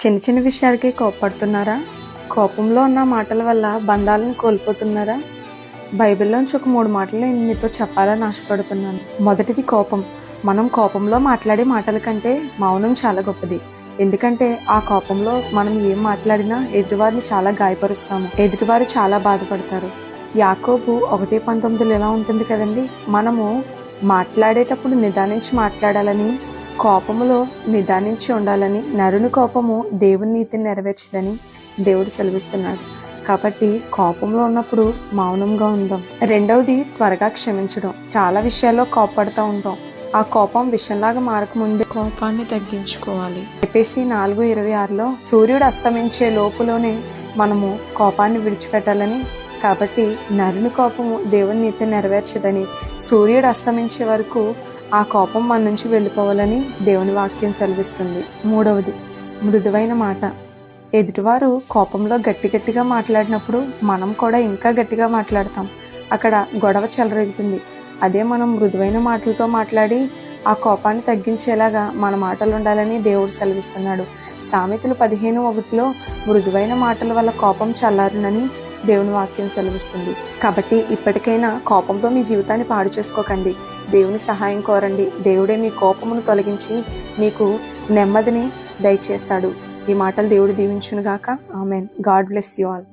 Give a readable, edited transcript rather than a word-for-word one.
చిన్న చిన్న విషయాలకే కోపపడుతున్నారా? కోపంలో ఉన్న మాటల వల్ల బంధాలను కోల్పోతున్నారా? బైబిల్లోంచి ఒక 3 మాటలు నేను మీతో చెప్పాలని ఆశపడుతున్నాను. మొదటిది కోపం. మనం కోపంలో మాట్లాడే మాటల కంటే మౌనం చాలా గొప్పది. ఎందుకంటే ఆ కోపంలో మనం ఏం మాట్లాడినా ఎదుటివారిని చాలా గాయపరుస్తాము. ఎదుటివారు చాలా బాధపడతారు. యాకోబు 1:19 ఎలా ఉంటుంది కదండి, మనము మాట్లాడేటప్పుడు నిదానించి మాట్లాడాలని, కోపములో నిదానించి ఉండాలని, నరుని కోపము దేవుని నీతిని నెరవేర్చదని దేవుడు సెలవిస్తున్నాడు. కాబట్టి కోపంలో ఉన్నప్పుడు మౌనంగా ఉందాం. రెండవది త్వరగా క్షమించడం. చాలా విషయాల్లో కోపపడుతూ ఉంటాం. ఆ కోపం విషయంలాగా మారకముందే కోపాన్ని తగ్గించుకోవాలి. ఎఫెసీ 4:26లో సూర్యుడు అస్తమించే లోపులోనే మనము కోపాన్ని విడిచిపెట్టాలని, కాబట్టి నరుని కోపము దేవుని నీతిని నెరవేర్చదని, సూర్యుడు అస్తమించే వరకు ఆ కోపం మన నుంచి వెళ్ళిపోవాలని దేవుని వాక్యం సెలవిస్తుంది. మూడవది మృదువైన మాట. ఎదుటివారు కోపంలో గట్టిగా మాట్లాడినప్పుడు మనం కూడా ఇంకా గట్టిగా మాట్లాడతాం. అక్కడ గొడవ చెలరేగుతుంది. అదే మనం మృదువైన మాటలతో మాట్లాడి ఆ కోపాన్ని తగ్గించేలాగా మన మాటలు ఉండాలని దేవుడు సెలవిస్తున్నాడు. సామెతలు 15:1లో మృదువైన మాటల వల్ల కోపం చల్లారునని దేవుని వాక్యం సెలవిస్తుంది. కాబట్టి ఇప్పటికైనా కోపంతో మీ జీవితాన్ని పాడు చేసుకోకండి. దేవుని సహాయం కోరండి. దేవుడే మీ కోపమును తొలగించి మీకు నెమ్మదిని దయచేస్తాడు. ఈ మాటలు దేవుడు దీవించును గాక. Amen. God bless you all.